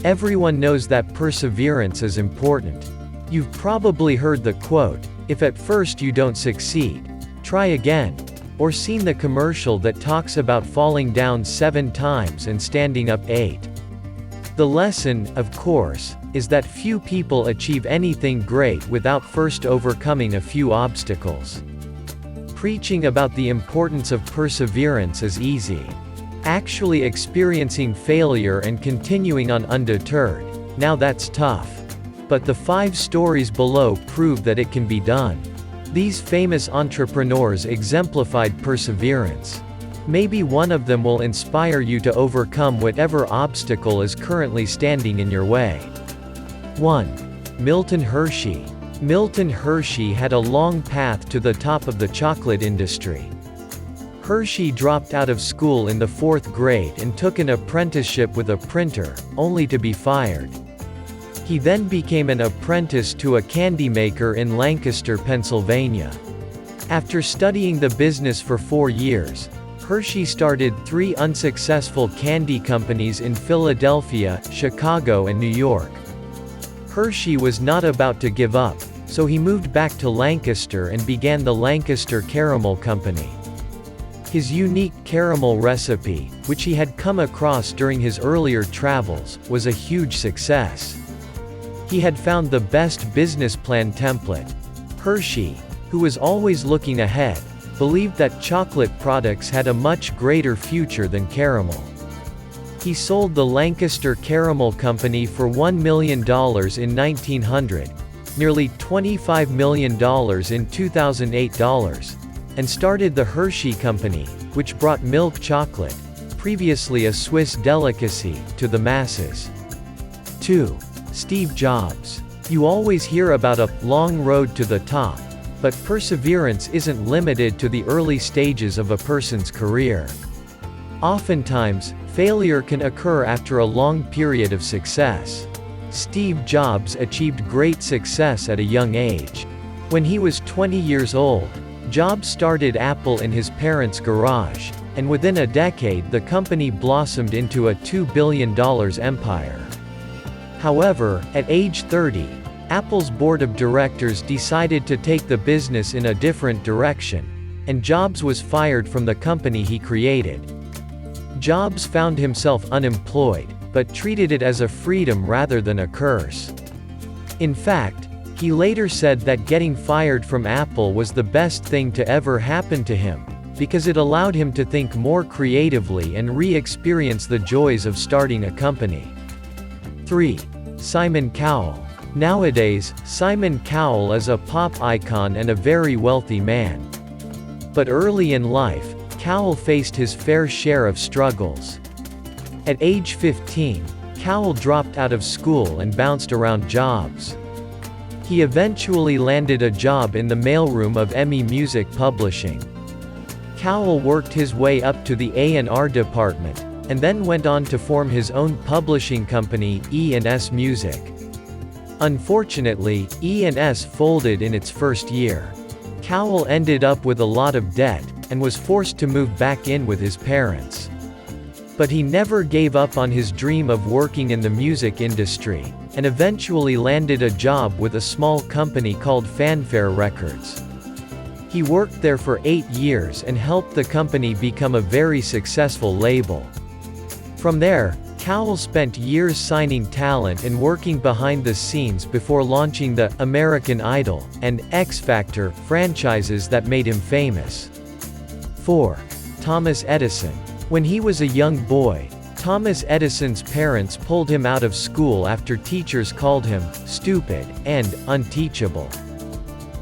Everyone knows that perseverance is important. You've probably heard the quote, "If at first you don't succeed, try again," or seen the commercial that talks about falling down 7 times and standing up 8. The lesson, of course, is that few people achieve anything great without first overcoming a few obstacles. Preaching about the importance of perseverance is easy. Actually experiencing failure and continuing on undeterred, now that's tough. But the 5 stories below prove that it can be done. These famous entrepreneurs exemplified perseverance. Maybe one of them will inspire you to overcome whatever obstacle is currently standing in your way. 1. Milton Hershey. Milton Hershey had a long path to the top of the chocolate industry. Hershey dropped out of school in the 4th grade and took an apprenticeship with a printer, only to be fired. He then became an apprentice to a candy maker in Lancaster, Pennsylvania. After studying the business for 4 years, Hershey started 3 unsuccessful candy companies in Philadelphia, Chicago and New York. Hershey was not about to give up, so he moved back to Lancaster and began the Lancaster Caramel Company. His unique caramel recipe, which he had come across during his earlier travels, was a huge success. He had found the best business plan template. Hershey, who was always looking ahead, believed that chocolate products had a much greater future than caramel. He sold the Lancaster Caramel Company for $1 million in 1900, nearly $25 million in 2008 dollars, and started the Hershey Company, which brought milk chocolate, previously a Swiss delicacy, to the masses. 2. Steve Jobs. You always hear about a long road to the top, but perseverance isn't limited to the early stages of a person's career. Oftentimes, failure can occur after a long period of success. Steve Jobs achieved great success at a young age. When he was 20 years old, Jobs started Apple in his parents' garage, and within a decade the company blossomed into a $2 billion empire. However, at age 30, Apple's board of directors decided to take the business in a different direction, and Jobs was fired from the company he created. Jobs found himself unemployed, but treated it as a freedom rather than a curse. In fact, he later said that getting fired from Apple was the best thing to ever happen to him, because it allowed him to think more creatively and re-experience the joys of starting a company. 3. Simon Cowell. Nowadays, Simon Cowell is a pop icon and a very wealthy man. But early in life, Cowell faced his fair share of struggles. At age 15, Cowell dropped out of school and bounced around jobs. He eventually landed a job in the mailroom of EMI Music Publishing. Cowell worked his way up to the A&R department, and then went on to form his own publishing company, E&S Music. Unfortunately, E&S folded in its first year. Cowell ended up with a lot of debt, and was forced to move back in with his parents. But he never gave up on his dream of working in the music industry, and eventually landed a job with a small company called Fanfare Records. He worked there for 8 years and helped the company become a very successful label. From there, Cowell spent years signing talent and working behind the scenes before launching the American Idol and X Factor franchises that made him famous. 4. Thomas Edison. When he was a young boy, Thomas Edison's parents pulled him out of school after teachers called him stupid and unteachable.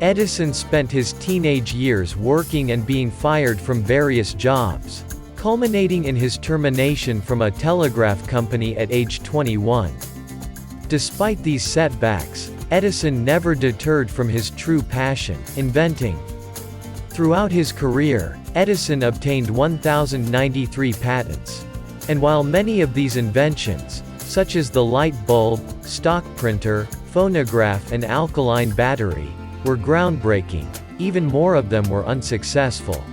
Edison spent his teenage years working and being fired from various jobs, culminating in his termination from a telegraph company at age 21. Despite these setbacks, Edison never deterred from his true passion, inventing. Throughout his career, Edison obtained 1,093 patents. And while many of these inventions, such as the light bulb, stock printer, phonograph and alkaline battery, were groundbreaking, even more of them were unsuccessful.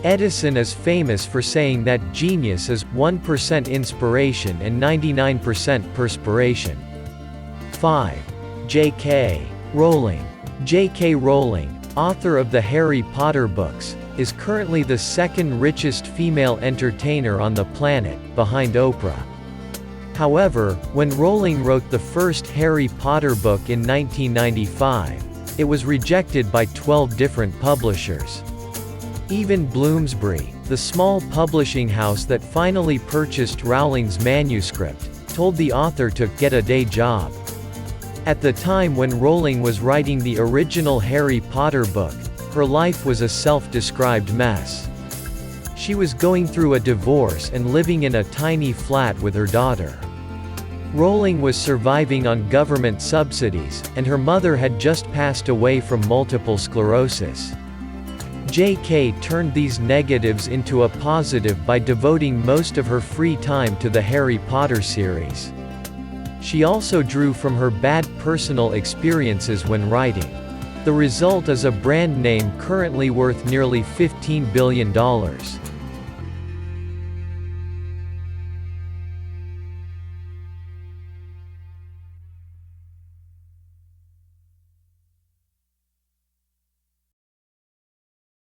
Edison is famous for saying that genius is 1% inspiration and 99% perspiration. 5. J.K. Rowling. J.K. Rowling, author of the Harry Potter books, is currently the second richest female entertainer on the planet, behind Oprah. However, when Rowling wrote the first Harry Potter book in 1995, it was rejected by 12 different publishers. Even Bloomsbury, the small publishing house that finally purchased Rowling's manuscript, told the author to get a day job. At the time when Rowling was writing the original Harry Potter book, her life was a self-described mess. She was going through a divorce and living in a tiny flat with her daughter. Rowling was surviving on government subsidies, and her mother had just passed away from multiple sclerosis. J.K. turned these negatives into a positive by devoting most of her free time to the Harry Potter series. She also drew from her bad personal experiences when writing. The result is a brand name currently worth nearly $15 billion.